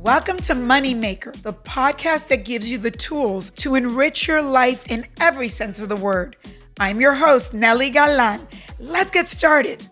Welcome to Moneymaker, the podcast that gives you the tools to enrich your life in every sense of the word. I'm your host, Nely Galan. Let's get started.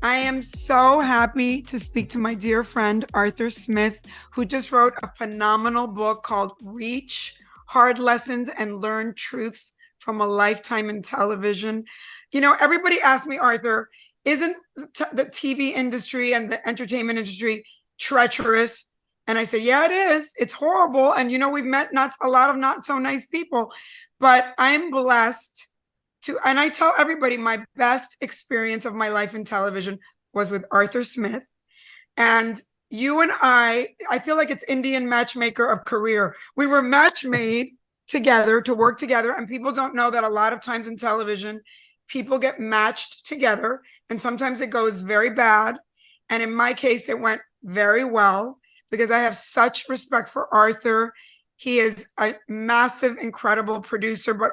I am so happy to speak to my dear friend, Arthur Smith, who just wrote a phenomenal book called Reach, Hard Lessons and Learned Truths from a Lifetime in Television. You know, everybody asks me, Arthur, isn't the TV industry and the entertainment industry treacherous? And I said, yeah, it is. It's horrible. And, you know, we've met a lot of not so nice people, but I'm blessed and I tell everybody my best experience of my life in television was with Arthur Smith. And you and I feel like it's Indian matchmaker of career. We were match made together to work together. And people don't know that a lot of times in television, people get matched together and sometimes it goes very bad. And in my case, it went very well because I have such respect for Arthur. He is a massive, incredible producer, but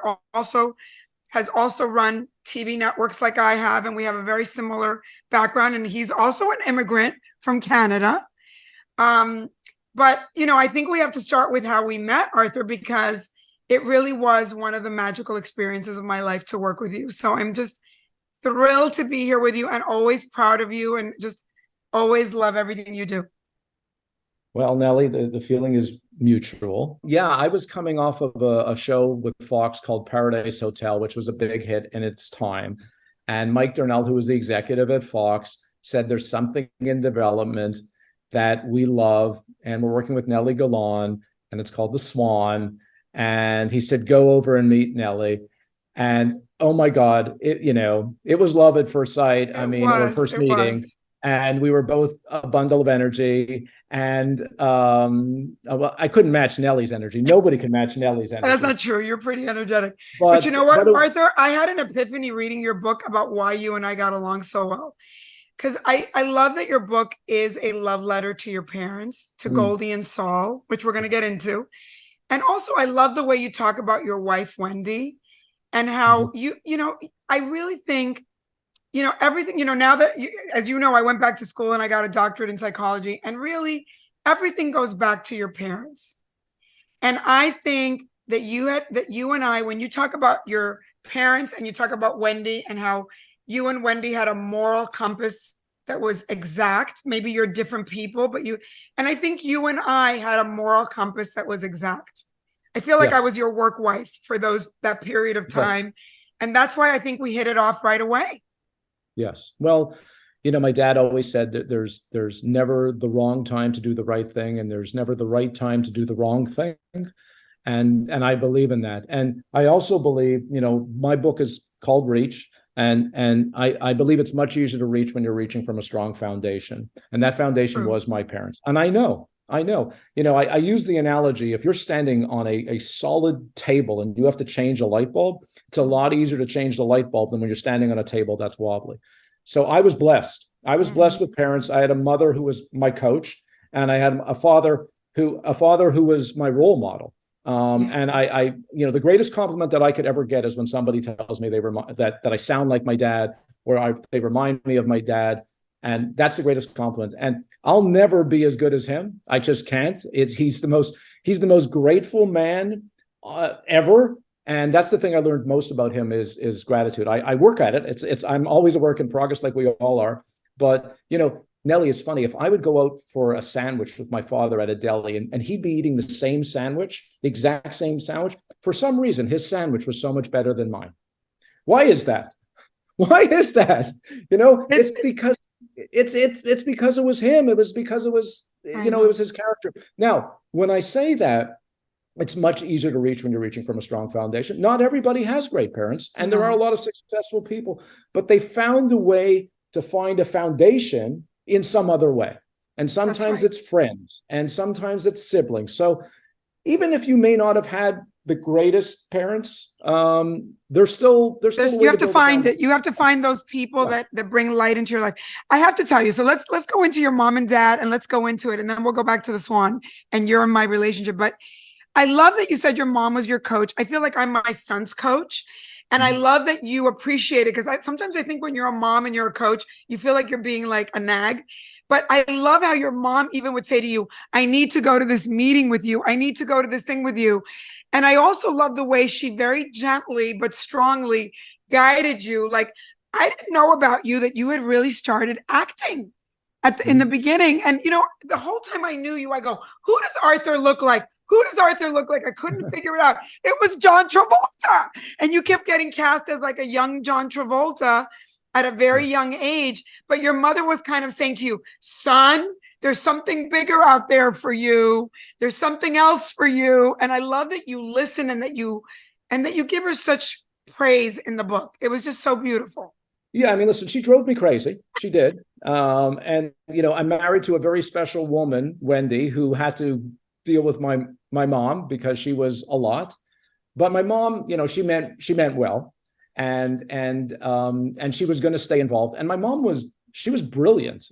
has also run TV networks like I have, and we have a very similar background. And he's also an immigrant from Canada. But, you know, I think we have to start with how we met, Arthur, because it really was one of the magical experiences of my life to work with you. So I'm just thrilled to be here with you and always proud of you and just always love everything you do. Well, Nely, the feeling is mutual. Yeah, I was coming off of a show with Fox called Paradise Hotel, which was a big hit in its time. And Mike Darnell, who was the executive at Fox, said there's something in development that we love. And we're working with Nely Galan, and it's called the Swan. And he said, go over and meet Nely. And oh my God, it was love at first sight. Or first meeting. And we were both a bundle of energy. And I couldn't match Nely's energy. Nobody can match Nely's energy. That's not true. You're pretty energetic. But you know what, Arthur? I had an epiphany reading your book about why you and I got along so well. Because I love that your book is a love letter to your parents, to Goldie and Saul, which we're going to get into. And also, I love the way you talk about your wife, Wendy, and how I really think, everything, now that, as you know, I went back to school and I got a doctorate in psychology, and really everything goes back to your parents. And I think that you and I, when you talk about your parents and you talk about Wendy and how you and Wendy had a moral compass that was exact, maybe you're different people, and I think you and I had a moral compass that was exact. I feel like I was your work wife for that period of time. Yes. And that's why I think we hit it off right away. Yes. Well, my dad always said that there's never the wrong time to do the right thing, and there's never the right time to do the wrong thing. And I believe in that. And I also believe, my book is called Reach, and I believe it's much easier to reach when you're reaching from a strong foundation. And that foundation was my parents. And I know, I use the analogy, if you're standing on a solid table and you have to change a light bulb, it's a lot easier to change the light bulb than when you're standing on a table that's wobbly. So I was blessed. I was blessed with parents. I had a mother who was my coach, and I had a father who was my role model. And I the greatest compliment that I could ever get is when somebody tells me that I sound like my dad, or they remind me of my dad. And that's the greatest compliment. And I'll never be as good as him. I just can't. He's the most grateful man ever. And that's the thing I learned most about him is gratitude. I work at it. I'm always a work in progress, like we all are. But Nely, it's funny, if I would go out for a sandwich with my father at a deli and he'd be eating the same sandwich, the exact same sandwich, for some reason his sandwich was so much better than mine. Why is that? Why is that? It's because it's because it was him. It was because it was, it was his character. Now, when I say that, it's much easier to reach when you're reaching from a strong foundation. Not everybody has great parents, and there are a lot of successful people, but they found a way to find a foundation in some other way. And sometimes it's friends, and sometimes it's siblings. So even if you may not have had the greatest parents, there's still you have to find it. You have to find those people that bring light into your life. I have to tell you. So let's go into your mom and dad, and let's go into it, and then we'll go back to the Swan and your and my relationship. But I love that you said your mom was your coach. I feel like I'm my son's coach. And I love that you appreciate it, because sometimes I think when you're a mom and you're a coach, you feel like you're being like a nag. But I love how your mom even would say to you, I need to go to this meeting with you. I need to go to this thing with you. And I also love the way she very gently but strongly guided you. Like, I didn't know about you that you had really started acting in the Mhm. beginning. And, the whole time I knew you, I go, who does Arthur look like? Who does Arthur look like? I couldn't figure it out. It was John Travolta. And you kept getting cast as like a young John Travolta at a very Yeah. young age. But your mother was kind of saying to you, son, there's something bigger out there for you. There's something else for you. And I love that you listen and that you give her such praise in the book. It was just so beautiful. Yeah, I mean, listen, she drove me crazy. She did. And I'm married to a very special woman, Wendy, who had to deal with my mom because she was a lot. But my mom, she meant well, and she was going to stay involved. And my mom she was brilliant.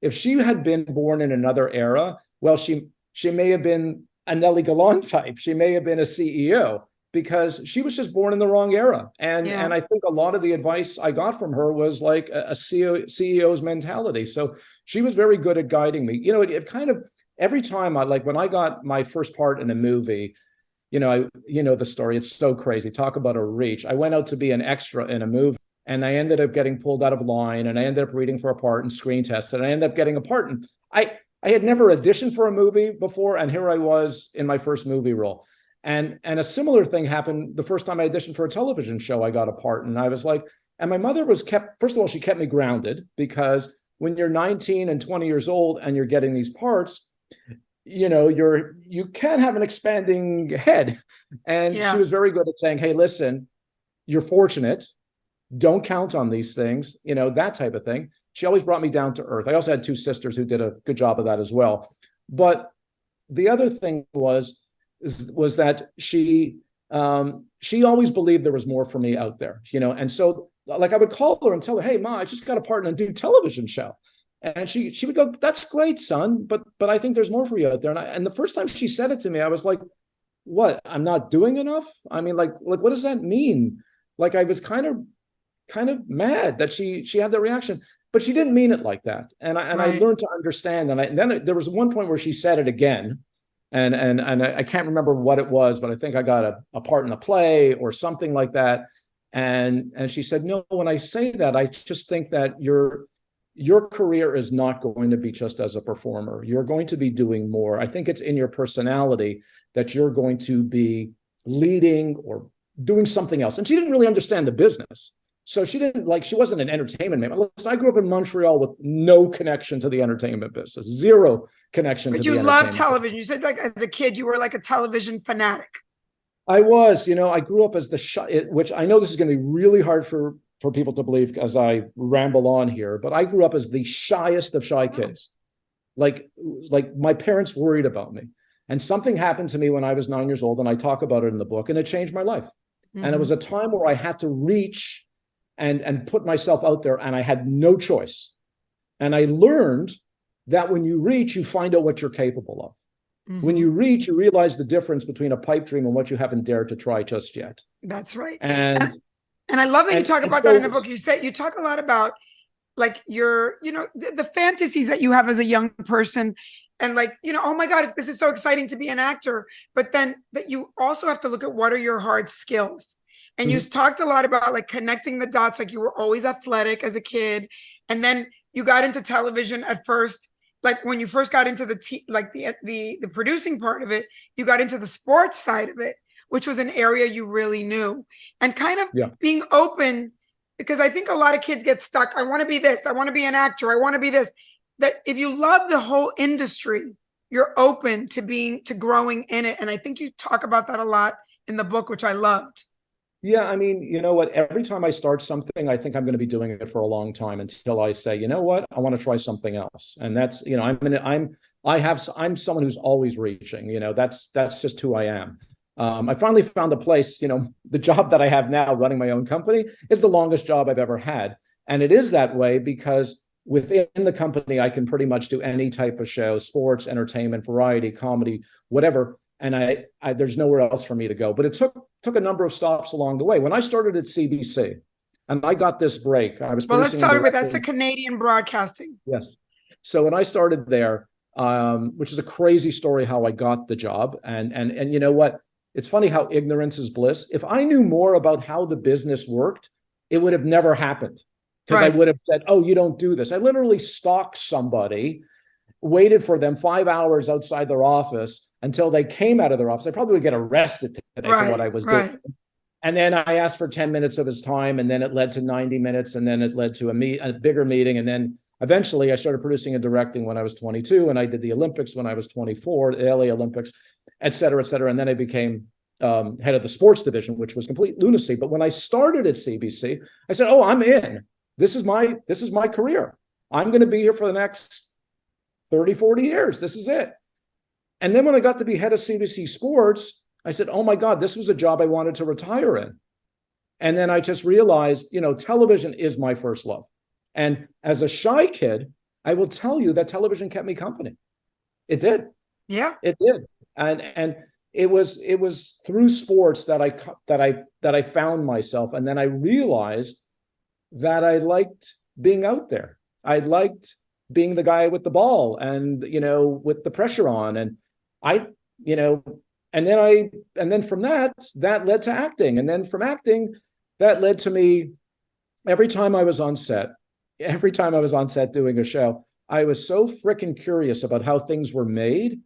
If she had been born in another era, well, she may have been a Nely type. She may have been a CEO because she was just born in the wrong era. And I think a lot of the advice I got from her was like a CEO's mentality. So she was very good at guiding me. It kind of every time when I got my first part in a movie, the story. It's so crazy. Talk about a reach. I went out to be an extra in a movie, and I ended up getting pulled out of line, and I ended up reading for a part and screen tested, and I ended up getting a part. And I had never auditioned for a movie before, and here I was in my first movie role. And a similar thing happened the first time I auditioned for a television show. I got a part, and I was like, and my mother was first of all, she kept me grounded because when you're 19 and 20 years old and you're getting these parts, you can have an expanding head. And she Yeah. was very good at saying, hey, listen, you're fortunate. Don't count on these things, that type of thing. She always brought me down to earth. I also had two sisters who did a good job of that as well. But the other thing was that she always believed there was more for me out there, and so like I would call her and tell her, hey, Ma, I just got a part in a new television show. And she would go, that's great, son, but I think there's more for you out there. And the first time she said it to me, I was like, what? I'm not doing enough? I mean, like what does that mean? Like I was kind of mad that she had that reaction, but she didn't mean it like that. And I Right. learned to understand. And then there was one point where she said it again, and I can't remember what it was, but I think I got a part in a play or something like that. And she said, no, when I say that, I just think that your career is not going to be just as a performer. You're going to be doing more. I think it's in your personality that you're going to be leading or doing something else. And she didn't really understand the business. So she wasn't an entertainment man. Listen, I grew up in Montreal with no connection to the entertainment business, zero connection to But the you love entertainment business. television. You said like as a kid, you were like a television fanatic. I was, I grew up as the shy, which I know this is going to be really hard for people to believe as I ramble on here, but I grew up as the shyest of shy kids. Like my parents worried about me. And something happened to me when I was 9 years old, and I talk about it in the book, and it changed my life. And it was a time where I had to reach and put myself out there, and I had no choice. And I learned that when you reach, you find out what you're capable of. When you reach, you realize the difference between a pipe dream and what you haven't dared to try just yet. That's right. And And I love that you talk about that in the so book. You talk a lot about like the fantasies that you have as a young person, and like, oh my God, this is so exciting to be an actor. But then that you also have to look at what are your hard skills. And you talked a lot about like connecting the dots, like you were always athletic as a kid. And then you got into television at first, like when you first got into the producing part of it, you got into the sports side of it, which was an area you really knew, and kind of yeah. being open, because I think a lot of kids get stuck. I want to be this. I want to be an actor. I want to be this. That if you love the whole industry, you're open to growing in it. And I think you talk about that a lot in the book, which I loved. Yeah, I mean, you know what? Every time I start something, I think I'm going to be doing it for a long time until I say, you know what, I want to try something else. And that's, I'm someone who's always reaching. That's just who I am. I finally found a place. The job that I have now, running my own company, is the longest job I've ever had, and it is that way because within the company, I can pretty much do any type of show: sports, entertainment, variety, comedy, whatever. And there's nowhere else for me to go. But it took a number of stops along the way. When I started at CBC, And I got this break. I was Well, let's producing and talk about that's a directing. Canadian broadcasting. Yes. So when I started there, which is a crazy story how I got the job, and you know what? It's funny how ignorance is bliss. If I knew more about how the business worked, it would have never happened, because I Right. would have said, "Oh, you don't do this." I literally stalked somebody, waited for them 5 hours outside their office until they came out of their office. I probably would get arrested today for what I Right. was doing. Right. And then I asked for 10 minutes of his time, and then it led to 90 minutes, and then it led to a bigger meeting. And then eventually I started producing and directing when I was 22, and I did the Olympics when I was 24, the LA Olympics, et cetera, et cetera. And then I became head of the sports division, which was complete lunacy. But when I started at CBC, I said, "Oh, I'm in. This is my career. I'm going to be here for the next 30, 40 years. This is it." And then when I got to be head of CBC Sports, I said, "Oh my God, this was a job I wanted to retire in." And then I just realized, television is my first love. And as a shy kid, I will tell you that television kept me company. It did. Yeah. It did. And it was through sports that I found myself. And then I realized that I liked being out there. I liked being the guy with the ball and, with the pressure on. And I, and then from that led to acting. And then from acting, that led to me every time I was on set doing a show, I was so freaking curious about how things were made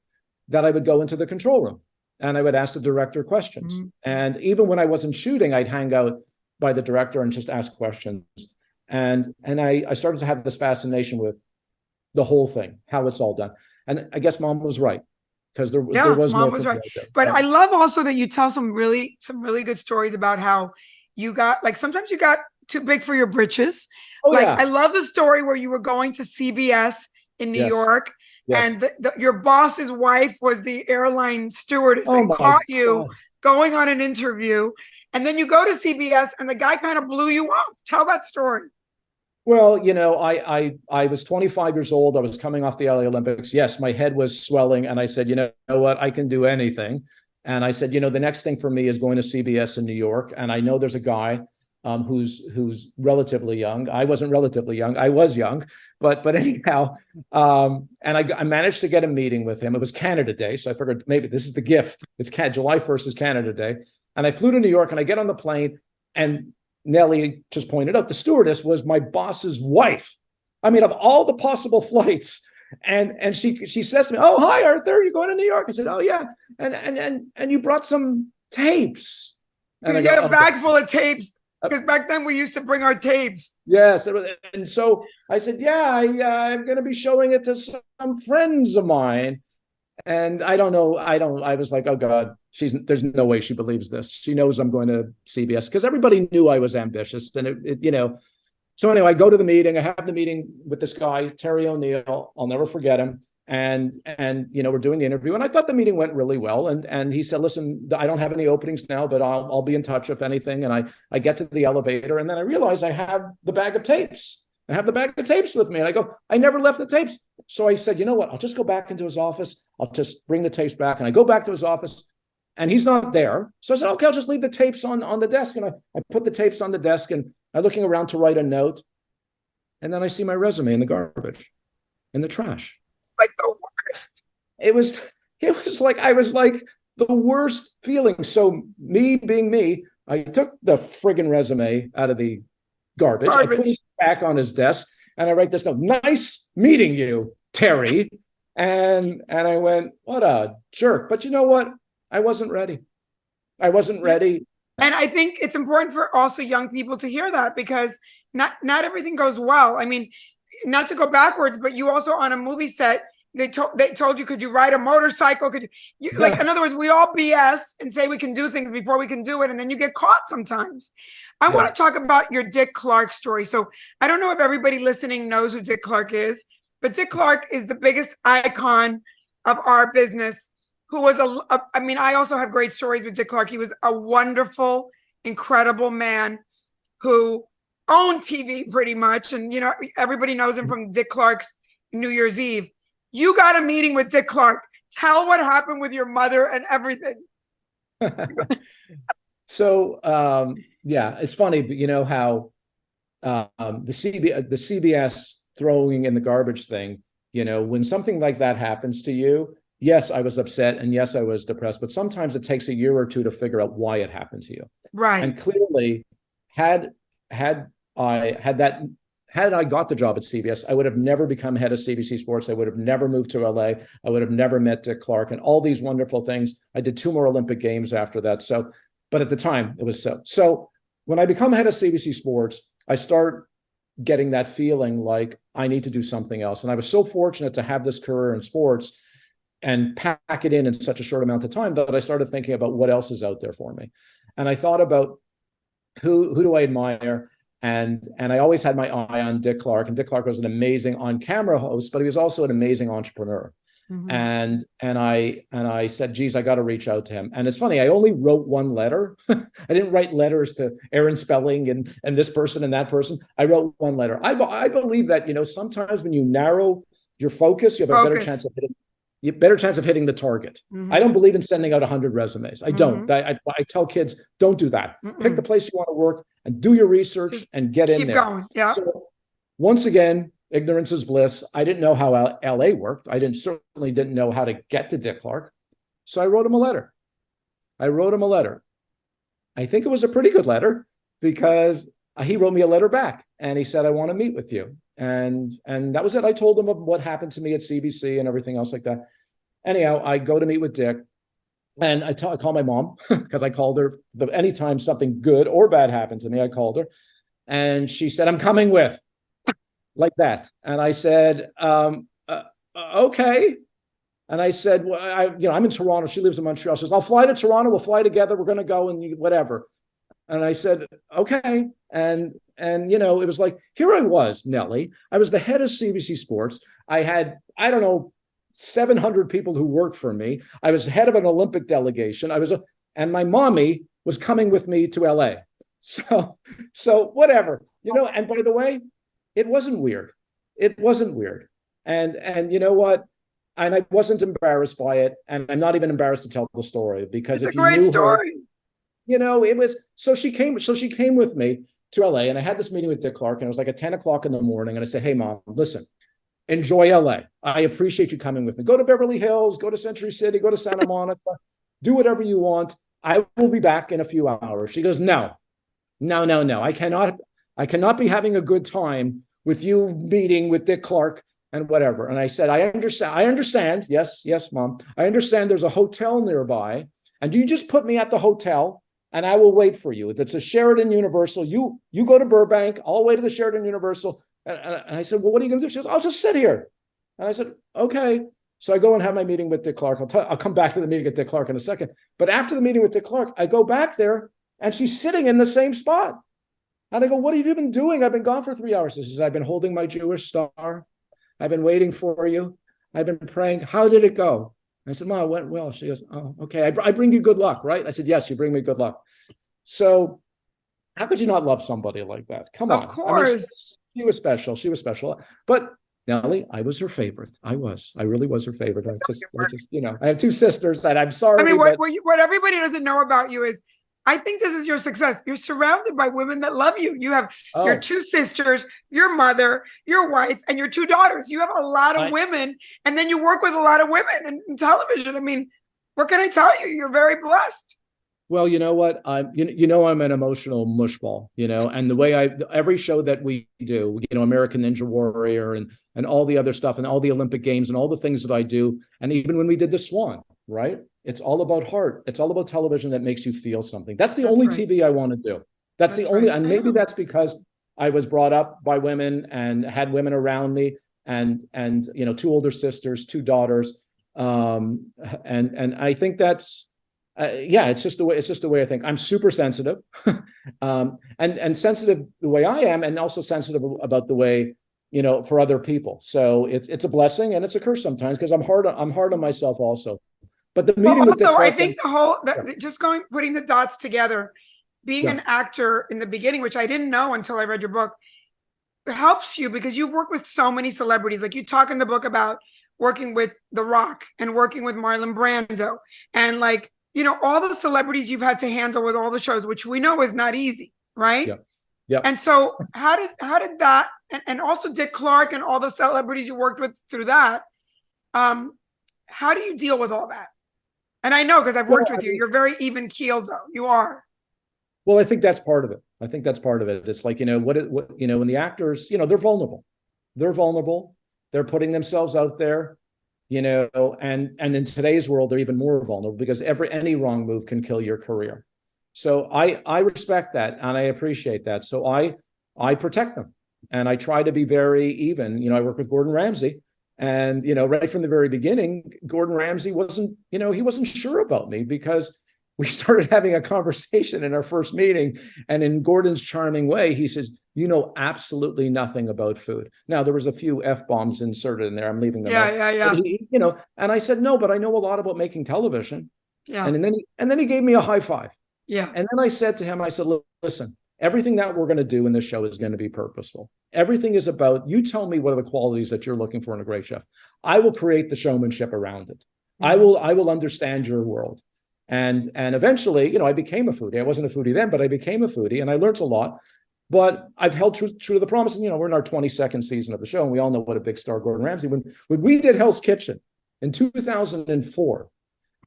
that I would go into the control room and I would ask the director questions. Mm-hmm. And even when I wasn't shooting, I'd hang out by the director and just ask questions. And I started to have this fascination with the whole thing, how it's all done. And I guess Mom was right, because there was Mom was right. But I love also that you tell some really good stories about how you got, like, sometimes you got too big for your britches. Oh, like, yeah. I love the story where you were going to CBS in New York, and your boss's wife was the airline stewardess and caught you going on an interview. And then you go to CBS and the guy kind of blew you off. Tell that story. Well, I was 25 years old. I was coming off the LA Olympics. Yes, my head was swelling. And I said, you know what? I can do anything. And I said, the next thing for me is going to CBS in New York. And I know there's a guy who's relatively young. I wasn't relatively young. I was young. But anyhow, and I managed to get a meeting with him. It was Canada Day. So I figured maybe this is the gift. July 1st is Canada Day. And I flew to New York and I get on the plane, and Nely just pointed out the stewardess was my boss's wife. I mean, of all the possible flights. And she says to me, "Oh, hi, Arthur, you're going to New York?" I said, "Oh, yeah. And you brought some tapes." And you get a bag full of tapes, because back then we used to bring our tapes. Yes. And so I said, "Yeah, I'm going to be showing it to some friends of mine." And I don't know. I was like, "Oh God, there's no way she believes this. She knows I'm going to CBS," because everybody knew I was ambitious. And so anyway, I go to the meeting. I have the meeting with this guy, Terry O'Neill. I'll never forget him. And we're doing the interview, and I thought the meeting went really well. And he said, "Listen, I don't have any openings now, but I'll be in touch if anything." And I get to the elevator, and then I realize I have the bag of tapes. I have the bag of tapes with me. And I go, "I never left the tapes." So I said, "You know what? I'll just go back into his office. I'll just bring the tapes back." And I go back to his office, and he's not there. So I said, "Okay, I'll just leave the tapes on the desk." And I put the tapes on the desk, and I'm looking around to write a note. And then I see my resume in the garbage, in the trash. Like the worst. It was like, I was like the worst feeling. So me being me, I took the friggin' resume out of the garbage. I put it back on his desk, and I write this note: "Nice meeting you, Terry." And I went, "What a jerk." But you know what? I wasn't ready. And I think it's important for also young people to hear that, because not everything goes well. I mean, not to go backwards, but you also, on a movie set, they told you, "Could you ride a motorcycle? Could you like, in other words, we all BS and say we can do things before we can do it, and then you get caught sometimes. I want to talk about your Dick Clark story. So I don't know if everybody listening knows who Dick Clark is, but Dick Clark is the biggest icon of our business, who was I mean, I also have great stories with Dick Clark. He was a wonderful, incredible man who owned TV pretty much. And, everybody knows him from Dick Clark's New Year's Eve. You got a meeting with Dick Clark. Tell what happened with your mother and everything. So, yeah, it's funny, but you know how the CBS throwing in the garbage thing, when something like that happens to you, yes, I was upset and yes, I was depressed, but sometimes it takes a year or two to figure out why it happened to you. Right. And clearly, had had I got the job at CBS, I would have never become head of CBC Sports. I would have never moved to LA. I would have never met Dick Clark and all these wonderful things. I did 2 more Olympic Games after that. So, but at the time, it was so. So when I become head of CBC Sports, I start getting that feeling like I need to do something else. And I was so fortunate to have this career in sports and pack it in such a short amount of time that I started thinking about what else is out there for me. And I thought about who do I admire? And I always had my eye on Dick Clark. And Dick Clark was an amazing on-camera host, but he was also an amazing entrepreneur. Mm-hmm. And I said, geez, I got to reach out to him. And it's funny, I only wrote 1 letter. I didn't write letters to Aaron Spelling and this person and that person. I wrote 1 letter. I believe that, sometimes when you narrow your focus, you have a better chance of hitting the target. Mm-hmm. I don't believe in sending out 100 resumes. I don't. I tell kids, don't do that. Mm-mm. Pick the place you want to work and do your research and get in there. Keep going. Yeah. So once again, ignorance is bliss. I didn't know how LA worked. I certainly didn't know how to get to Dick Clark. So I wrote him a letter. I think it was a pretty good letter because he wrote me a letter back and he said, I want to meet with you. And that was it. I told him of what happened to me at CBC and everything else like that. Anyhow, I go to meet with Dick and I call my mom because I called her anytime something good or bad happened to me, I called her and she said, I'm coming with. Like that. And I said, okay. And I said, well, I'm in Toronto. She lives in Montreal. She says, I'll fly to Toronto. We'll fly together. We're going to go and whatever. And I said, okay. And it was like, here I was, Nely. I was the head of CBC Sports. I had, 700 people who worked for me. I was head of an Olympic delegation. And my mommy was coming with me to LA. So whatever, and by the way, it wasn't weird. And you know what? And I wasn't embarrassed by it. And I'm not even embarrassed to tell the story because it's a great story. It was, so she came with me to LA and I had this meeting with Dick Clark and it was like at 10 o'clock in the morning. And I said, hey mom, listen, enjoy LA. I appreciate you coming with me. Go to Beverly Hills, go to Century City, go to Santa Monica, do whatever you want. I will be back in a few hours. She goes, no. I cannot be having a good time with you meeting with Dick Clark and whatever. And I said, I understand. Yes, mom. I understand there's a hotel nearby. And do you just put me at the hotel and I will wait for you. It's a Sheraton Universal. You go to Burbank. I'll wait at the Sheraton Universal. And I said, well, what are you going to do? She goes, I'll just sit here. And I said, okay. So I go and have my meeting with Dick Clark. I'll come back to the meeting with Dick Clark in a second. But after the meeting with Dick Clark, I go back there and she's sitting in the same spot. And I go, what have you been doing? I've been gone for 3 hours. She says, I've been holding my Jewish star. I've been waiting for you. I've been praying. How did it go? I said, Mom, it went well. She goes, oh, okay. I bring you good luck, right? I said, yes, you bring me good luck. So how could you not love somebody like that? Come on. Of course. She was special. But Nely, I was her favorite. I really was her favorite. I have 2 sisters that I'm sorry. I mean, what everybody doesn't know about you is I think this is your success. You're surrounded by women that love you. You have your 2 sisters, your mother, your wife, and your 2 daughters. You have a lot of women, and then you work with a lot of women in television. I mean, what can I tell you? You're very blessed. Well, you know what? I'm an emotional mushball, and the way every show that we do, American Ninja Warrior and all the other stuff and all the Olympic Games and all the things that I do. And even when we did the Swan, right? It's all about heart. It's all about television that makes you feel something. That's the only right. TV I want to do. That's the only, right. And maybe that's because I was brought up by women and had women around me and 2 older sisters, 2 daughters. And I think that's, it's just the way I think. I'm super sensitive and sensitive the way I am, and also sensitive about the way, for other people. So it's a blessing and it's a curse sometimes because I'm hard on myself also. But the meeting with this, I think putting the dots together, being an actor in the beginning, which I didn't know until I read your book, helps you because you've worked with so many celebrities. Like you talk in the book about working with The Rock and working with Marlon Brando and all the celebrities you've had to handle with all the shows, which we know is not easy, right? Yep. And so how did that, and also Dick Clark and all the celebrities you worked with through that, how do you deal with all that? And I know because I've Well, worked with you, you're very even keeled though. You are. well, I think that's part of it. I think that's part of it. It's like, when the actors, they're vulnerable. They're vulnerable. They're putting themselves out there, and in today's world, they're even more vulnerable because any wrong move can kill your career. So I respect that and I appreciate that. So I protect them and I try to be very even. I work with Gordon Ramsay, and right from the very beginning, Gordon Ramsay he wasn't sure about me because we started having a conversation in our first meeting, and in Gordon's charming way, he says, "You know absolutely nothing about food." Now there was a few F-bombs inserted in there. I'm leaving them out. Yeah. And I said, "No, but I know a lot about making television." Yeah. And then he gave me a high five. Yeah. And then I said to him, I said, "Listen, everything that we're going to do in this show is going to be purposeful. Everything is about, you tell me what are the qualities that you're looking for in a great chef. I will create the showmanship around it. Mm-hmm. I will understand your world." And eventually, I became a foodie. I wasn't a foodie then, but I became a foodie and I learned a lot. But I've held true to the promise. And, we're in our 22nd season of the show, and we all know what a big star Gordon Ramsay. When we did Hell's Kitchen in 2004,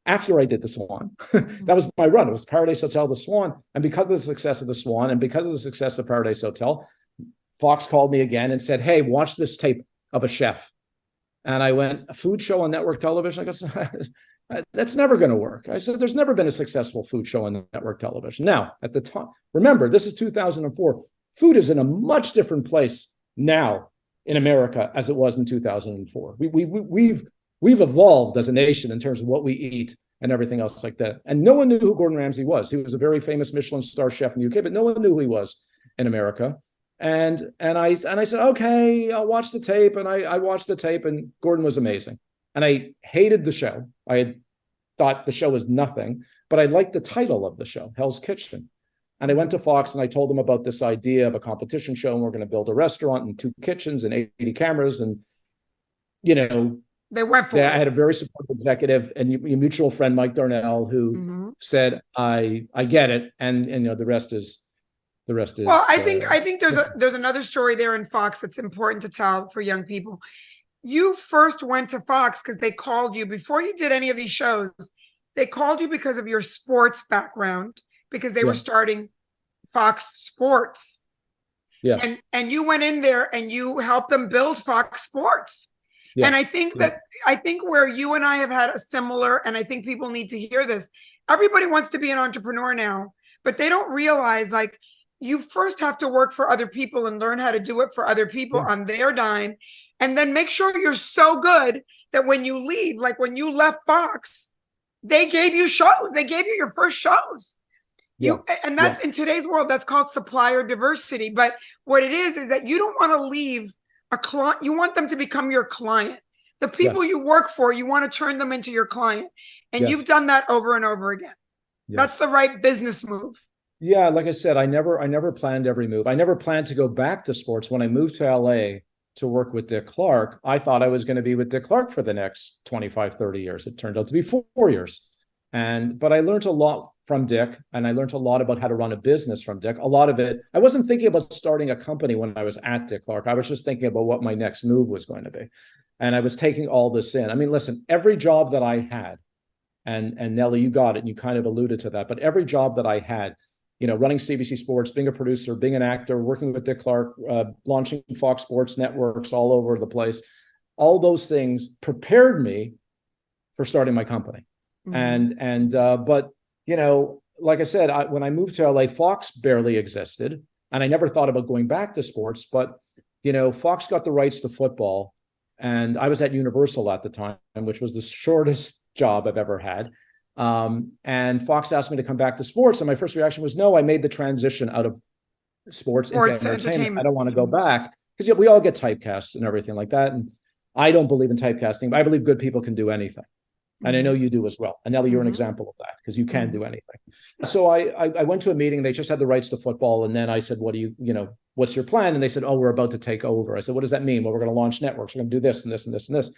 after I did the Swan, that was my run. It was Paradise Hotel, the Swan. And because of the success of the Swan and because of the success of Paradise Hotel, Fox called me again and said, "Hey, watch this tape of a chef." And I went, "A food show on network television?" I go, "That's never going to work." I said, "There's never been a successful food show on network television." Now, at the time, remember, this is 2004. Food is in a much different place now in America as it was in 2004. We've evolved as a nation in terms of what we eat and everything else like that. And no one knew who Gordon Ramsay was. He was a very famous Michelin star chef in the UK, but no one knew who he was in America. And I said, "Okay, I'll watch the tape." And I watched the tape, and Gordon was amazing. And I hated the show. I had thought the show was nothing, but I liked the title of the show, Hell's Kitchen. And I went to Fox and I told them about this idea of a competition show, and we're going to build a restaurant and 2 kitchens and 80 cameras. And, they went for it. I had a very supportive executive and your mutual friend, Mike Darnell, who said, I get it. And the rest is. Well, I think there's another story there in Fox that's important to tell for young people. You first went to Fox because they called you before you did any of these shows. They called you because of your sports background, because they were starting Fox Sports. Yeah. And you went in there and you helped them build Fox Sports. Yeah. And I think where you and I have had a similar, and I think people need to hear this, everybody wants to be an entrepreneur now, but they don't realize, like, you first have to work for other people and learn how to do it for other people on their dime. And then make sure you're so good that when you leave, like when you left Fox, they gave you shows. They gave you your first shows. And that's in today's world, that's called supplier diversity. But what it is that you don't want to leave a client. You want them to become your client. The people you work for, you want to turn them into your client. And you've done that over and over again. That's the right business move. Yeah, like I said, I never planned every move. I never planned to go back to sports. When I moved to LA to work with Dick Clark, I thought I was going to be with Dick Clark for the next 25, 30 years. It turned out to be 4 years. But I learned a lot from Dick, and I learned a lot about how to run a business from Dick. A lot of it, I wasn't thinking about starting a company when I was at Dick Clark. I was just thinking about what my next move was going to be. And I was taking all this in. I mean, listen, every job that I had, and Nely, you got it, and you kind of alluded to that, but every job that I had, running CBC Sports, being a producer, being an actor, working with Dick Clark, launching Fox Sports networks all over the place, all those things prepared me for starting my company. But like I said, when I moved to LA, Fox barely existed, and I never thought about going back to sports. But Fox got the rights to football, and I was at Universal at the time, which was the shortest job I've ever had. And Fox asked me to come back to sports, and my first reaction was no. I made the transition out of sports into entertainment. I don't want to go back, because we all get typecast and everything like that. And I don't believe in typecasting, but I believe good people can do anything. And I know you do as well. And Nely, you're an example of that, because you can do anything. So I went to a meeting. They just had the rights to football. And then I said, what's your plan? And they said, oh, we're about to take over. I said, what does that mean? Well, we're going to launch networks. We're going to do this and this and this and this.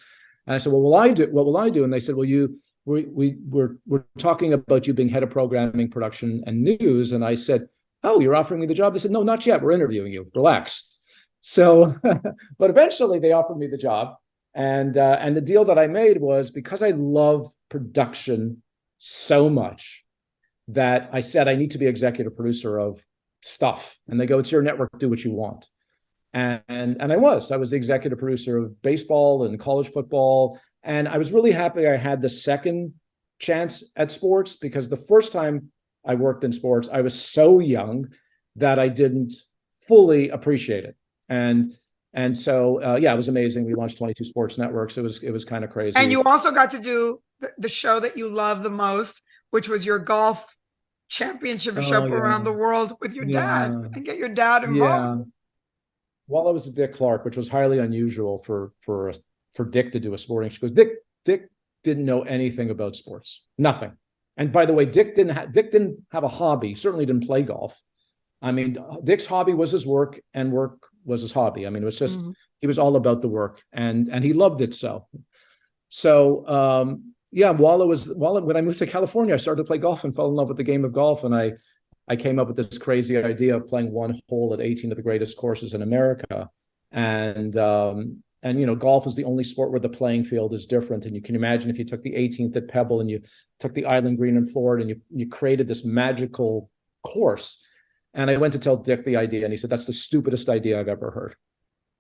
And I said, well, what will I do? And they said, well, we're talking about you being head of programming, production, and news. And I said, oh, you're offering me the job? They said, no, not yet. We're interviewing you. Relax. So, but eventually they offered me the job. And the deal that I made was because I love production so much that I said, I need to be executive producer of stuff. And they go, it's your network, do what you want. And I was the executive producer of baseball and college football. And I was really happy I had the second chance at sports, because the first time I worked in sports, I was so young that I didn't fully appreciate it. And so yeah, it was amazing. We launched 22 sports networks. It was kind of crazy. And you also got to do the show that you love the most, which was your golf championship show around the world with your dad, and get your dad involved. Yeah. While I was at Dick Clark, which was highly unusual for Dick to do a sporting. She goes, Dick didn't know anything about sports, nothing. And by the way, Dick didn't have a hobby. He certainly didn't play golf. I mean, Dick's hobby was his work, and work was his hobby. I mean, it was just he was all about the work, and he loved it so. So yeah, when I moved to California, I started to play golf and fell in love with the game of golf, and I came up with this crazy idea of playing one hole at 18 of the greatest courses in America. And golf is the only sport where the playing field is different. And you can imagine if you took the 18th at Pebble and you took the Island Green in Florida and you created this magical course. And I went to tell Dick the idea, and he said, that's the stupidest idea I've ever heard.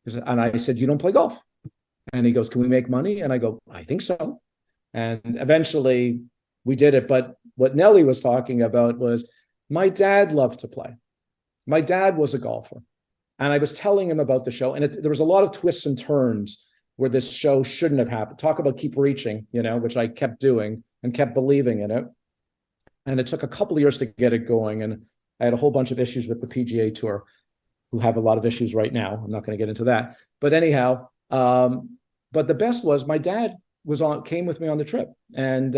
And I said, you don't play golf? And he goes, can we make money? And I go, I think so. And eventually we did it. But what Nely was talking about was, my dad loved to play. My dad was a golfer. And I was telling him about the show. And there was a lot of twists and turns where this show shouldn't have happened. Talk about keep reaching, which I kept doing and kept believing in it. And it took a couple of years to get it going. And I had a whole bunch of issues with the PGA Tour, who have a lot of issues right now. I'm not going to get into that. But anyhow, but the best was my dad came with me on the trip. And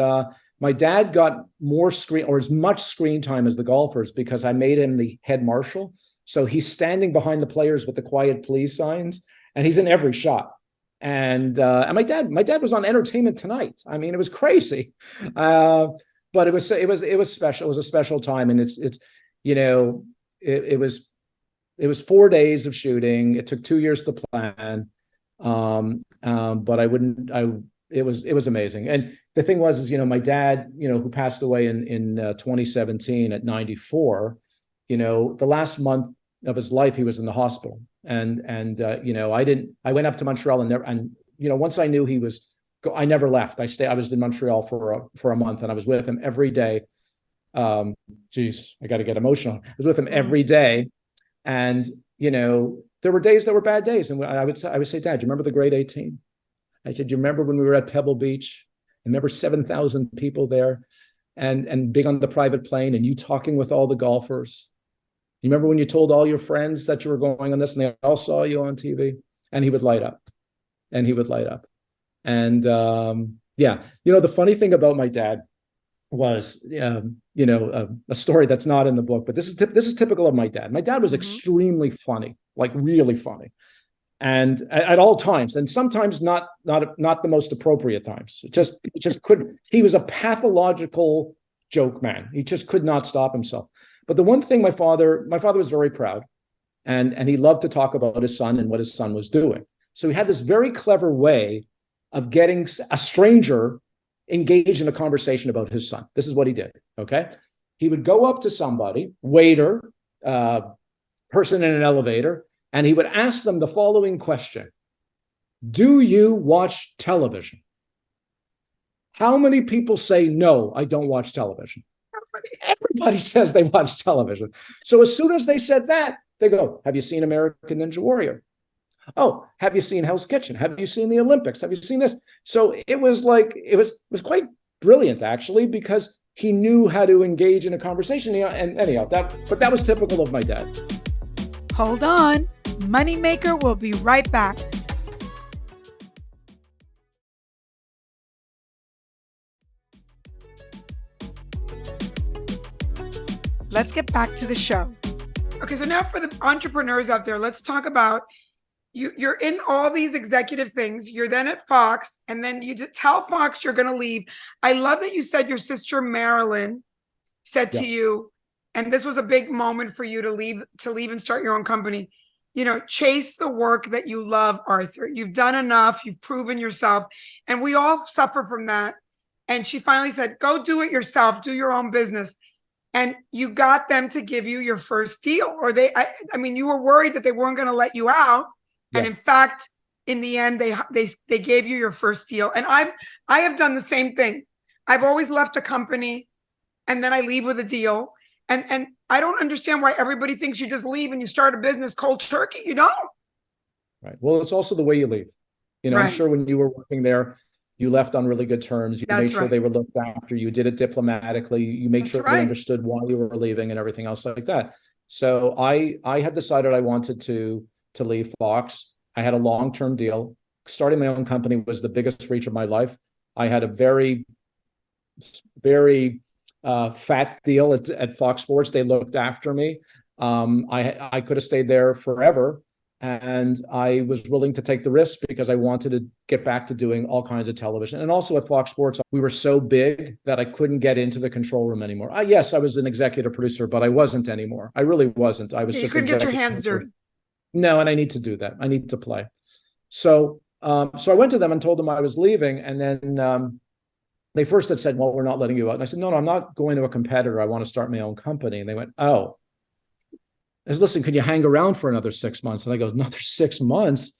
my dad got more as much screen time as the golfers, because I made him the head marshal. So he's standing behind the players with the quiet please signs, and he's in every shot. And my dad was on Entertainment Tonight. I mean, it was crazy, but it was special. It was a special time, and it was 4 days of shooting. It took 2 years to plan, but it was amazing. And the thing was, my dad, who passed away in 2017 at 94, the last month of his life, he was in the hospital. And I went up to Montreal and once I knew he was, I never left. I was in Montreal for a month, and I was with him every day. Geez, I got to get emotional. I was with him every day. And, there were days that were bad days. And I would say, Dad, do you remember the grade 18? I said, do you remember when we were at Pebble Beach? I remember 7,000 people there and big on the private plane, and you talking with all the golfers. You remember when you told all your friends that you were going on this and they all saw you on TV? And he would light up. And yeah, the funny thing about my dad was, a story that's not in the book, but this is typical of my dad. My dad was extremely funny, like really funny. And at all times, and sometimes not the most appropriate times. It just couldn't. He was a pathological joke man. He just could not stop himself. But the one thing my father was very proud, and he loved to talk about his son and what his son was doing. So he had this very clever way of getting a stranger engaged in a conversation about his son. This is what he did. Okay, he would go up to somebody, waiter, person in an elevator, and he would ask them the following question: do you watch television? How many people say, no, I don't watch television? Everybody says they watch television. So as soon as they said that, they go, have you seen American Ninja Warrior? Oh, have you seen Hell's Kitchen? Have you seen the Olympics? Have you seen this? So it was quite brilliant, actually, because he knew how to engage in a conversation. And anyhow, that was typical of my dad. Hold on. Moneymaker will be right back. Let's get back to the show. Okay, so now for the entrepreneurs out there, let's talk about you're in all these executive things. You're then at Fox, and then you tell Fox you're going to leave. I love that you said your sister Marilyn said to you, and this was a big moment for you to leave and start your own company. Chase the work that you love, Arthur. You've done enough. You've proven yourself. And we all suffer from that. And she finally said, go do it yourself. Do your own business. And you got them to give you your first deal. Or I mean, you were worried that they weren't going to let you out. Yeah. And in fact, in the end, they gave you your first deal. And I have done the same thing. I've always left a company and then I leave with a deal. And I don't understand why everybody thinks you just leave and you start a business cold turkey. You don't. Right. Well, it's also the way you leave. Right. I'm sure when you were working there, you left on really good terms. You made sure they were looked after. You did it diplomatically. You made sure they understood why you were leaving and everything else like that. So I had decided I wanted to leave Fox. I had a long-term deal. Starting my own company was the biggest reach of my life. I had a very, very fat deal at Fox Sports. They looked after me. I could have stayed there forever, and I was willing to take the risk because I wanted to get back to doing all kinds of television. And also at Fox Sports, we were so big that I couldn't get into the control room anymore. Yes, I was an executive producer, but I wasn't anymore. I really wasn't. I was just. You couldn't get your hands dirty. No, and I need to do that. I need to play. So I went to them and told them I was leaving, and then they first had said, well, we're not letting you out. And I said, no, I'm not going to a competitor. I want to start my own company. And they went, oh. I said, listen, can you hang around for another 6 months? And I go, another 6 months?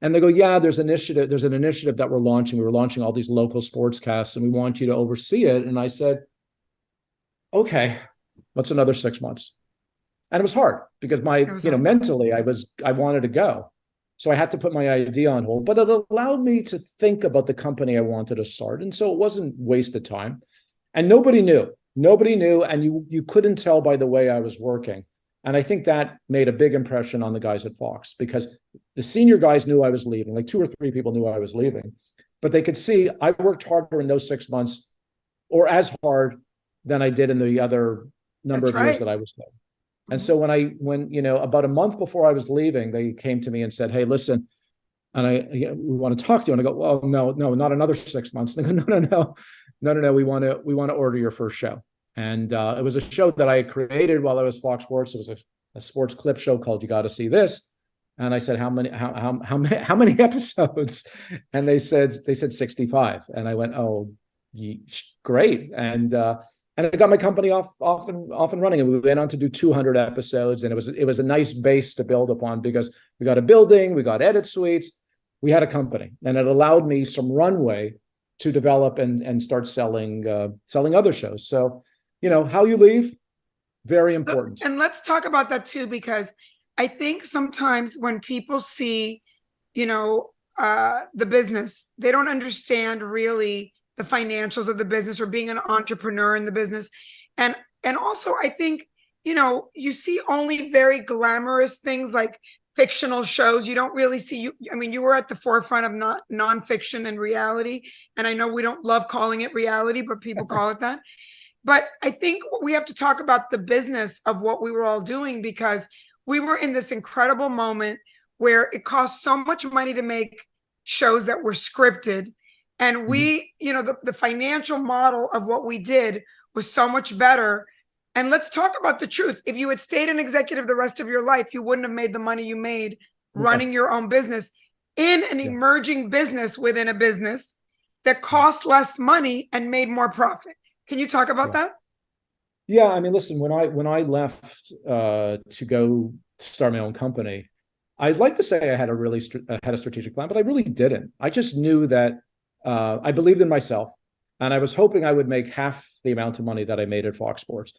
And they go, yeah, there's an initiative that we're launching. We were launching all these local sportscasts, and we want you to oversee it. And I said, okay, what's another 6 months? And it was hard because mentally I wanted to go. So I had to put my idea on hold, but it allowed me to think about the company I wanted to start. And so it wasn't wasted time. And nobody knew. And you couldn't tell by the way I was working. And I think that made a big impression on the guys at Fox, because the senior guys knew I was leaving. Like 2 or 3 people knew I was leaving, but they could see I worked harder in those 6 months, or as hard, than I did in the other number of years that I was there. And so when about a month before I was leaving, they came to me and said, hey, listen, and we want to talk to you. And I go, well, no, not another 6 months. And they go, no, we want to order your first show. And it was a show that I had created while I was Fox Sports. It was a sports clip show called You Got to See This. And I said, how many episodes? And they said 65. And I went, oh, great. And I got my company off and running, and we went on to do 200 episodes. And it was a nice base to build upon, because we got a building, we got edit suites, we had a company, and it allowed me some runway to develop and start selling other shows. So, how you leave, very important. And let's talk about that too, because I think sometimes when people see, the business, they don't understand really the financials of the business, or being an entrepreneur in the business. And also I think, you see only very glamorous things like fictional shows. You don't really see you were at the forefront of nonfiction and reality. And I know we don't love calling it reality, but people call it that. But I think we have to talk about the business of what we were all doing, because we were in this incredible moment where it cost so much money to make shows that were scripted. And we, the financial model of what we did was so much better. And let's talk about the truth. If you had stayed an executive the rest of your life, you wouldn't have made the money you made running your own business in an emerging business within a business that cost less money and made more profit. Can you talk about that? Yeah, I mean, listen, when I left to go start my own company, I'd like to say I had a strategic plan, but I really didn't. I just knew that I believed in myself, and I was hoping I would make half the amount of money that I made at Fox Sports.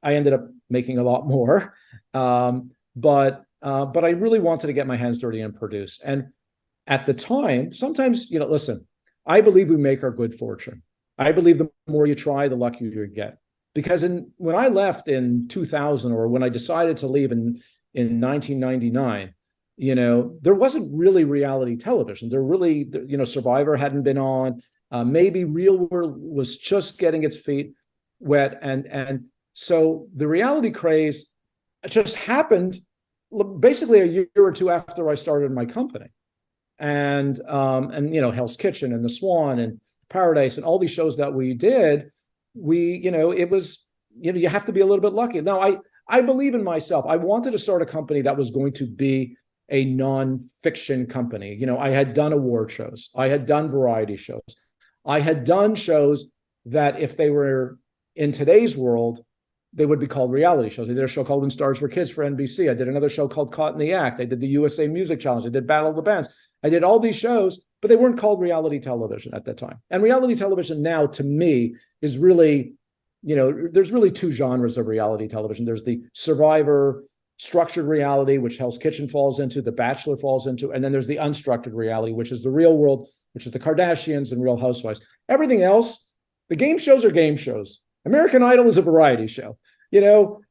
I ended up making a lot more, but I really wanted to get my hands dirty and produce. And at the time, sometimes, listen, I believe we make our good fortune. I believe the more you try, the luckier you get. Because when I left in 2000, or when I decided to leave in 1999, there wasn't really reality television. There really, Survivor hadn't been on. Maybe Real World was just getting its feet wet, and so the reality craze just happened basically a year or two after I started my company, and Hell's Kitchen and the Swan and Paradise and all these shows that we did, it was you have to be a little bit lucky. Now, I believe in myself. I wanted to start a company that was going to be a nonfiction company. I had done award shows. I had done variety shows. I had done shows that if they were in today's world, they would be called reality shows. I did a show called When Stars Were Kids for NBC. I did another show called Caught in the Act. I did the USA Music Challenge. I did Battle of the Bands. I did all these shows, but they weren't called reality television at that time. And reality television now, to me, is really, there's really two genres of reality television. There's the Survivor structured reality, which Hell's Kitchen falls into, The Bachelor falls into, and then there's the unstructured reality, which is the real world, which is the Kardashians and Real Housewives. Everything else, the game shows are game shows. American Idol is a variety show.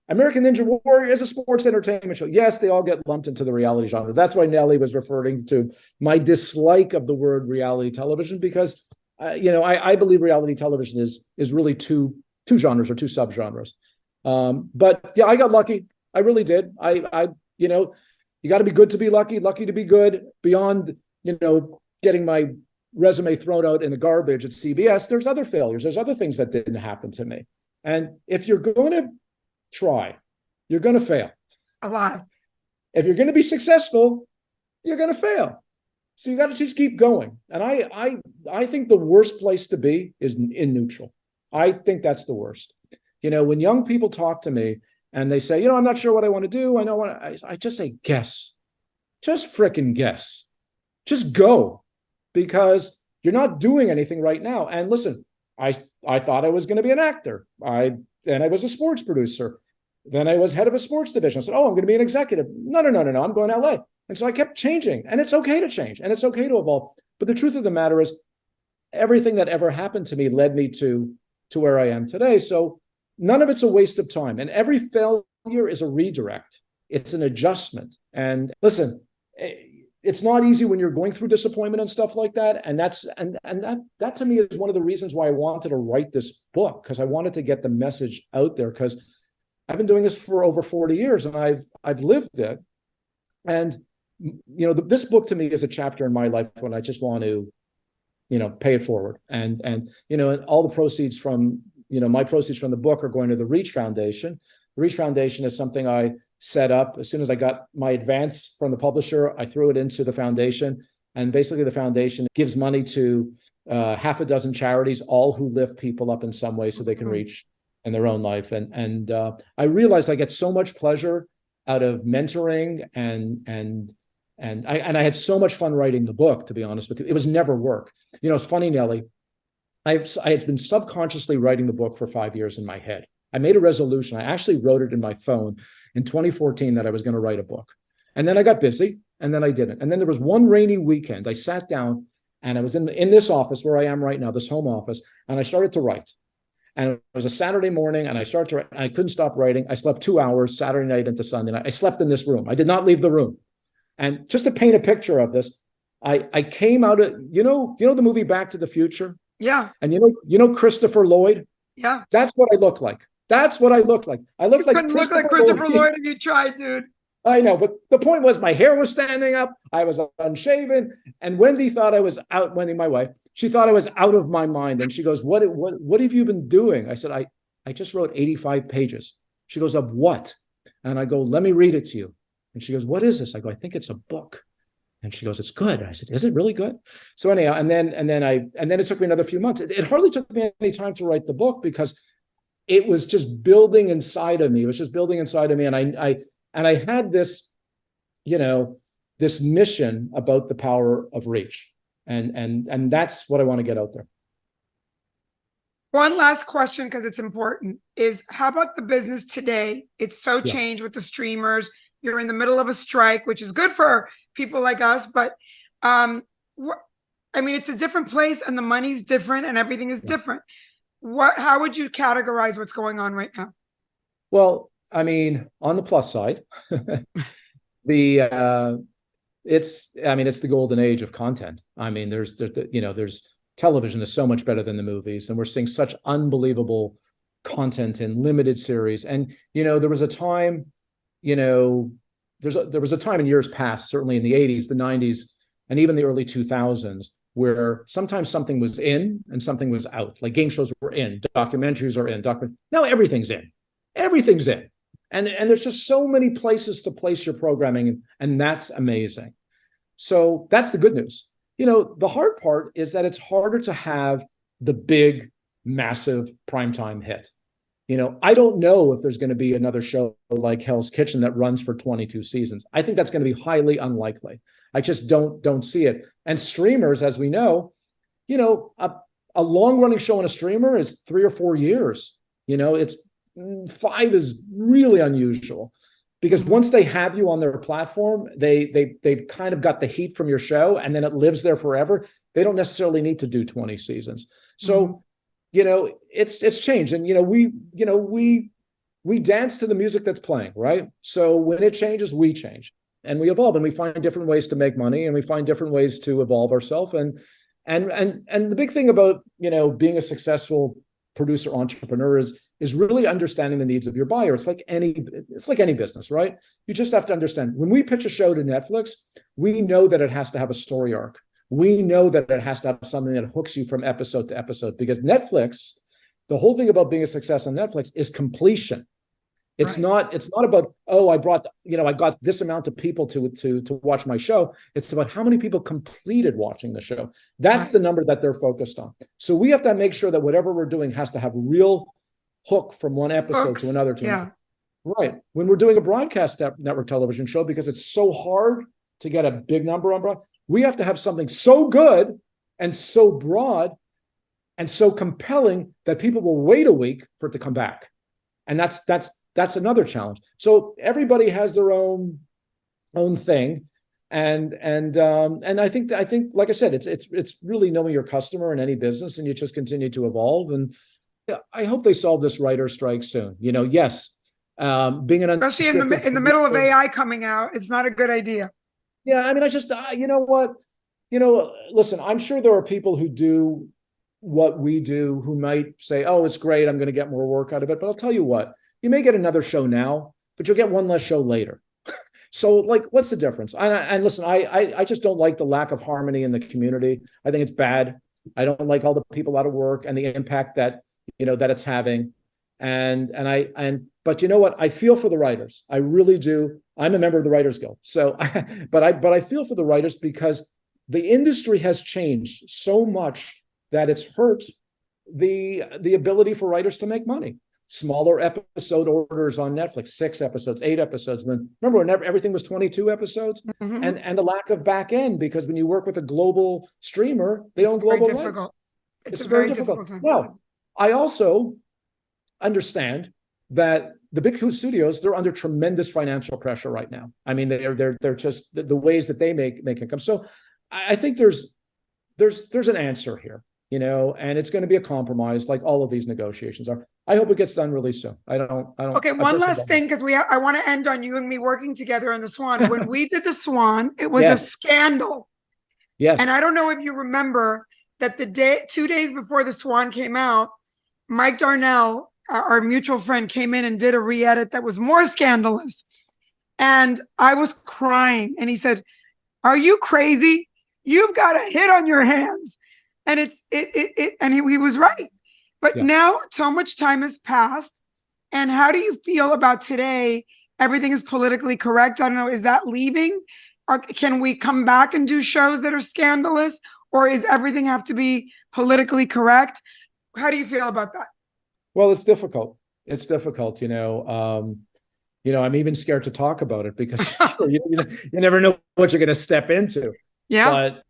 American Ninja Warrior is a sports entertainment show. Yes, they all get lumped into the reality genre. That's why Nely was referring to my dislike of the word reality television, because I believe reality television is really two genres or two subgenres. But yeah, I got lucky. I really did. You got to be good to be lucky to be good. Beyond, getting my resume thrown out in the garbage at CBS, there's other failures. There's other things that didn't happen to me. And if you're going to try, you're going to fail. A lot. If you're going to be successful, you're going to fail. So you got to just keep going. And I think the worst place to be is in neutral. I think that's the worst. When young people talk to me and they say, I'm not sure what I want to do. I just say, guess. Just frickin' guess. Just go. Because you're not doing anything right now. And listen, I thought I was going to be an actor. Then I was a sports producer. Then I was head of a sports division. I said, I'm going to be an executive. No. I'm going to LA. And so I kept changing. And it's okay to change. And it's okay to evolve. But the truth of the matter is, everything that ever happened to me led me to where I am today. So none of it's a waste of time. And every failure is a redirect. It's an adjustment. And listen, it's not easy when you're going through disappointment and stuff like that. And that to me is one of the reasons why I wanted to write this book, because I wanted to get the message out there, because I've been doing this for over 40 years and I've lived it. And, this book to me is a chapter in my life when I just want to, pay it forward. And all the proceeds from, my proceeds from the book are going to the Reach Foundation. The Reach Foundation is something I set up as soon as I got my advance from the publisher. I threw it into the foundation, and basically the foundation gives money to half a dozen charities, all who lift people up in some way so they can reach in their own life. And I realized I get so much pleasure out of mentoring, and I had so much fun writing the book, to be honest with you. It was never work. It's funny, Nely. I had been subconsciously writing the book for 5 years in my head. I made a resolution. I actually wrote it in my phone in 2014 that I was going to write a book. And then I got busy, and then I didn't. And then there was one rainy weekend. I sat down, and I was in this office where I am right now, this home office, and I started to write. And it was a Saturday morning, and I started to write, and I couldn't stop writing. I slept 2 hours Saturday night into Sunday night. I slept in this room. I did not leave the room. And just to paint a picture of this, I came out of, the movie Back to the Future? Yeah. And Christopher Lloyd? Yeah. That's what I look like. That's what I look like. I look like couldn't look like Christopher Lloyd if you tried, dude. I know, but the point was my hair was standing up. I was unshaven. And Wendy thought I was out. Wendy, my wife, she thought I was out of my mind. And she goes, what have you been doing? I said, I just wrote 85 pages. She goes, of what? And I go, let me read it to you. And she goes, what is this? I go, I think it's a book. And she goes, it's good. And I said, is it really good? So anyhow, and then it took me another few months. It hardly took me any time to write the book, because it was just building inside of me. It was just building inside of me. And I had this, this mission about the power of reach. And that's what I want to get out there. One last question, because it's important, is how about the business today? It's so changed with the streamers. You're in the middle of a strike, which is good for people like us, but it's a different place, and the money's different, and everything is different. How would you categorize what's going on right now? Well, on the plus side, it's the golden age of content. There's television is so much better than the movies, and we're seeing such unbelievable content in limited series. And there was a time, there was a time in years past, certainly in the 80s, the 90s, and even the early 2000s, where sometimes something was in and something was out. Like game shows were in, documentaries are in, now everything's in. Everything's in. And there's just so many places to place your programming, and that's amazing. So that's the good news. The hard part is that it's harder to have the big, massive primetime hit. I don't know if there's going to be another show like Hell's Kitchen that runs for 22 seasons. I think that's going to be highly unlikely. I just don't see it. And streamers, as we know, a long-running show on a streamer is 3 or 4 years. It's 5 is really unusual, because once they have you on their platform, they've kind of got the heat from your show, and then it lives there forever. They don't necessarily need to do 20 seasons. So, it's changed. And, we dance to the music that's playing, right? So when it changes, we change and we evolve, and we find different ways to make money, and we find different ways to evolve ourselves. And the big thing about, being a successful producer entrepreneur is really understanding the needs of your buyer. It's like any business, right? You just have to understand, when we pitch a show to Netflix, we know that it has to have a story arc. We know that it has to have something that hooks you from episode to episode, because Netflix, the whole thing about being a success on Netflix is completion. It's not about, I got this amount of people to watch my show. It's about how many people completed watching the show. That's the number that they're focused on. So we have to make sure that whatever we're doing has to have real hook from one episode to another. Right. When we're doing a broadcast network television show, because it's so hard to get a big number on broadcast, we have to have something so good and so broad and so compelling that people will wait a week for it to come back. And that's another challenge. So everybody has their own thing. And I think, like I said, it's really knowing your customer in any business, and you just continue to evolve. And I hope they solve this writer strike soon. Yes, being an especially in the middle of AI coming out, it's not a good idea. Yeah, I mean, you know what, listen, I'm sure there are people who do what we do who might say, "Oh, it's great, I'm going to get more work out of it." But I'll tell you what, you may get another show now, but you'll get one less show later. So, like, what's the difference? And listen, I just don't like the lack of harmony in the community. I think it's bad. I don't like all the people out of work and the impact that it's having. But you know what? I feel for the writers. I really do. I'm a member of the Writers Guild. So, but I feel for the writers, because the industry has changed so much that it's hurt the ability for writers to make money. Smaller episode orders on Netflix, 6 episodes, 8 episodes. Remember when everything was 22 episodes? And the lack of back end, because when you work with a global streamer, they own global rights. It's very difficult. Now, I also understand that the big studios, they're under tremendous financial pressure right now. I mean, they're just the ways that they make income. So I think there's an answer here, and it's going to be a compromise, like all of these negotiations are. I hope it gets done really soon. I don't. Okay, one last thing, because I want to end on you and me working together on the Swan. When we did the Swan, it was a scandal. Yes. And I don't know if you remember that 2 days before the Swan came out, Mike Darnell, our mutual friend, came in and did a re-edit that was more scandalous. And I was crying. And he said, "Are you crazy? You've got a hit on your hands." And and he was right. But now so much time has passed. And how do you feel about today? Everything is politically correct. I don't know. Is that leaving? Or can we come back and do shows that are scandalous? Or is everything have to be politically correct? How do you feel about that? Well, it's difficult. It's difficult, I'm even scared to talk about it, because you never know what you're going to step into. Yeah. But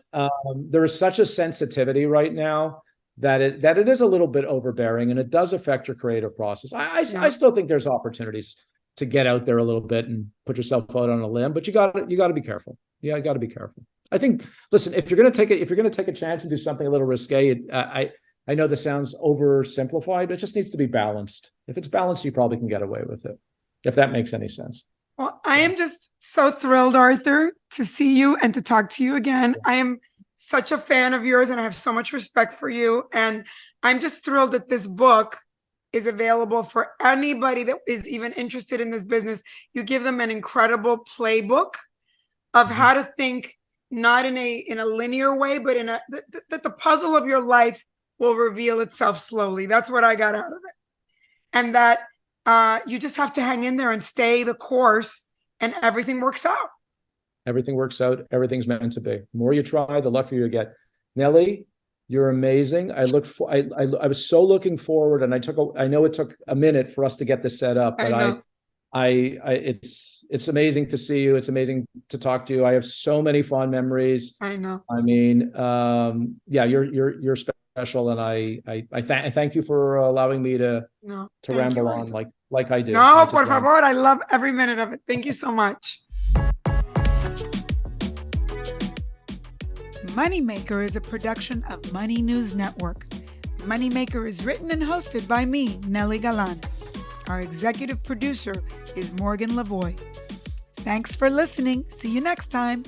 there is such a sensitivity right now that it is a little bit overbearing, and it does affect your creative process. I still think there's opportunities to get out there a little bit and put yourself out on a limb, but you got to be careful. Yeah, you got to be careful. I think, listen, if you're going to take a chance and do something a little risque, I know this sounds oversimplified, but it just needs to be balanced. If it's balanced, you probably can get away with it, if that makes any sense. Well, I am just so thrilled, Arthur, to see you and to talk to you again. I am such a fan of yours, and I have so much respect for you. And I'm just thrilled that this book is available for anybody that is even interested in this business. You give them an incredible playbook of how to think, not in a linear way, but in that the puzzle of your life will reveal itself slowly. That's what I got out of it. And that you just have to hang in there and stay the course, and everything works out. Everything works out. Everything's meant to be. The more you try, the luckier you get. Nely, you're amazing. I was so looking forward, and I know it took a minute for us to get this set up, but it's amazing to see you. It's amazing to talk to you. I have so many fond memories. I know. I mean, yeah, you're special, and I thank you for allowing me to ramble on like I do. No, por favor. I love every minute of it. Thank you so much. Moneymaker is a production of Money News Network. Moneymaker is written and hosted by me, Nely Galan. Our executive producer is Morgan Lavoie. Thanks for listening. See you next time.